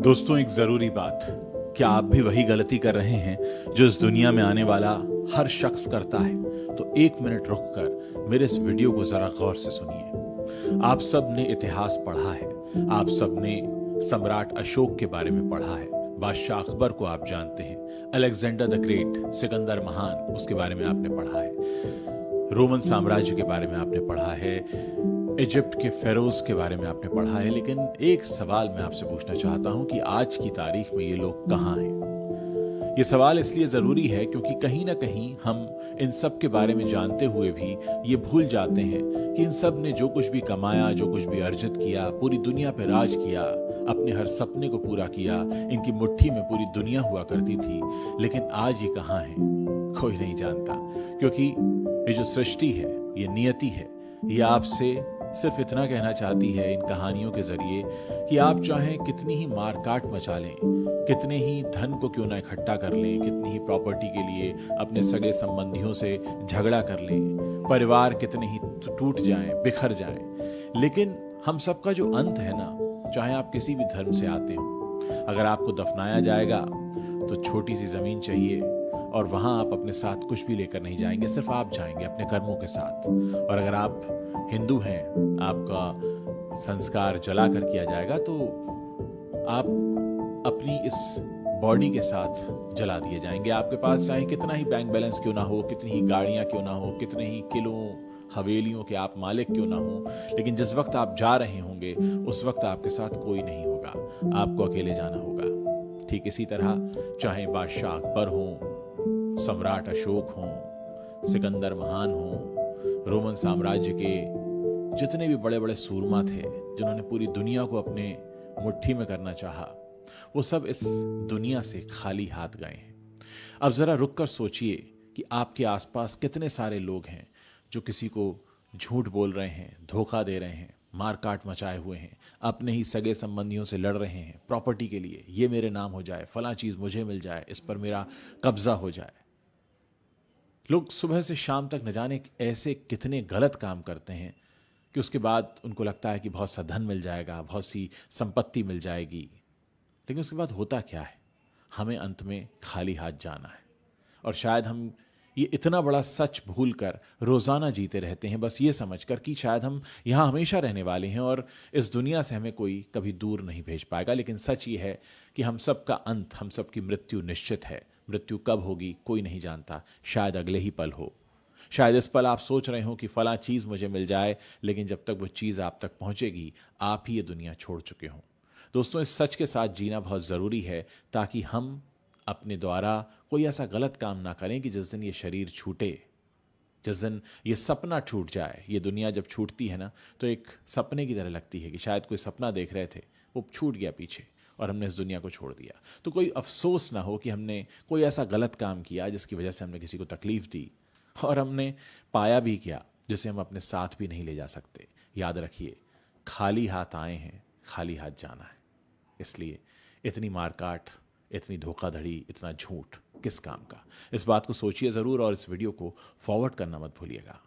दोस्तों, एक जरूरी बात। क्या आप भी वही गलती कर रहे हैं जो इस दुनिया में आने वाला हर शख्स करता है? तो एक मिनट रुककर मेरे इस वीडियो को जरा गौर से सुनिए। आप सब ने इतिहास पढ़ा है, आप सब ने सम्राट अशोक के बारे में पढ़ा है, बादशाह अकबर को आप जानते हैं, अलेक्जेंडर द ग्रेट, सिकंदर महान, उसके बारे में आपने पढ़ा है, रोमन साम्राज्य के बारे में आपने पढ़ा है, इजिप्ट के फेरोज के बारे में आपने पढ़ा है। लेकिन एक सवाल मैं आपसे पूछना चाहता हूं कि आज की तारीख में ये लोग कहां हैं? ये सवाल इसलिए जरूरी है क्योंकि कहीं ना कहीं हम इन सब के बारे में जानते हुए भी ये भूल जाते हैं कि इन सब ने जो कुछ भी कमाया, जो कुछ भी अर्जित किया, पूरी दुनिया पे राज किया, अपने हर सपने को पूरा किया, इनकी मुट्ठी में पूरी दुनिया हुआ करती थी। लेकिन आज ये कहां है कोई नहीं जानता, क्योंकि ये जो सृष्टि है, ये नियति है, ये आपसे सिर्फ इतना कहना चाहती है इन कहानियों के जरिए कि आप चाहें कितनी ही मारकाट मचा लें, कितने ही धन को क्यों ना इकट्ठा कर लें, कितनी ही प्रॉपर्टी के लिए अपने सगे संबंधियों से झगड़ा कर लें, परिवार कितने ही टूट जाएं, बिखर जाएं, लेकिन हम सबका जो अंत है ना, चाहे आप किसी भी धर्म से आते हो, अगर आपको दफनाया जाएगा तो छोटी सी जमीन चाहिए और वहां आप अपने साथ कुछ भी लेकर नहीं जाएंगे, सिर्फ आप जाएंगे अपने कर्मों के साथ। और अगर आप हिंदू हैं, आपका संस्कार जलाकर किया जाएगा तो आप अपनी इस बॉडी के साथ जला दिए जाएंगे। आपके पास चाहे कितना ही बैंक बैलेंस क्यों ना हो, कितनी ही गाड़ियां क्यों ना हो, कितने ही किलों हवेलियों के आप मालिक क्यों ना हो, लेकिन जिस वक्त आप जा रहे होंगे उस वक्त आपके साथ कोई नहीं होगा, आपको अकेले जाना होगा। ठीक इसी तरह चाहे बादशाह अकबर हो, सम्राट अशोक हो, सिकंदर महान हो, रोमन साम्राज्य के जितने भी बड़े बड़े सूरमा थे जिन्होंने पूरी दुनिया को अपने मुट्ठी में करना चाहा, वो सब इस दुनिया से खाली हाथ गए हैं। अब जरा रुककर सोचिए कि आपके आसपास कितने सारे लोग हैं जो किसी को झूठ बोल रहे हैं, धोखा दे रहे हैं, मारकाट मचाए हुए हैं, अपने ही सगे संबंधियों से लड़ रहे हैं प्रॉपर्टी के लिए, ये मेरे नाम हो जाए, फला चीज मुझे मिल जाए, इस पर मेरा कब्जा हो जाए। लोग सुबह से शाम तक न जाने ऐसे कितने गलत काम करते हैं कि उसके बाद उनको लगता है कि बहुत सा धन मिल जाएगा, बहुत सी संपत्ति मिल जाएगी, लेकिन उसके बाद होता क्या है? हमें अंत में खाली हाथ जाना है। और शायद हम ये इतना बड़ा सच भूलकर रोजाना जीते रहते हैं, बस ये समझकर कि शायद हम यहाँ हमेशा रहने वाले हैं और इस दुनिया से हमें कोई कभी दूर नहीं भेज पाएगा। लेकिन सच ये है कि हम सबका अंत, हम सबकी मृत्यु निश्चित है। मृत्यु कब होगी कोई नहीं जानता, शायद अगले ही पल हो, शायद इस पल आप सोच रहे हो कि फला चीज मुझे मिल जाए, लेकिन जब तक वो चीज आप तक पहुंचेगी आप ही ये दुनिया छोड़ चुके हो। दोस्तों, इस सच के साथ जीना बहुत जरूरी है ताकि हम अपने द्वारा कोई ऐसा गलत काम ना करें कि जिस दिन ये शरीर छूटे, जिस दिन ये सपना छूट जाए। ये दुनिया जब छूटती है ना तो एक सपने की तरह लगती है कि शायद कोई सपना देख रहे थे, वो छूट गया पीछे और हमने इस दुनिया को छोड़ दिया। तो कोई अफसोस ना हो कि हमने कोई ऐसा गलत काम किया जिसकी वजह से हमने किसी को तकलीफ दी और हमने पाया भी क्या जिसे हम अपने साथ भी नहीं ले जा सकते। याद रखिए, खाली हाथ आए हैं, खाली हाथ जाना है। इसलिए इतनी मारकाट, इतनी धोखाधड़ी, इतना झूठ किस काम का? इस बात को सोचिए जरूर और इस वीडियो को फॉरवर्ड करना मत भूलिएगा।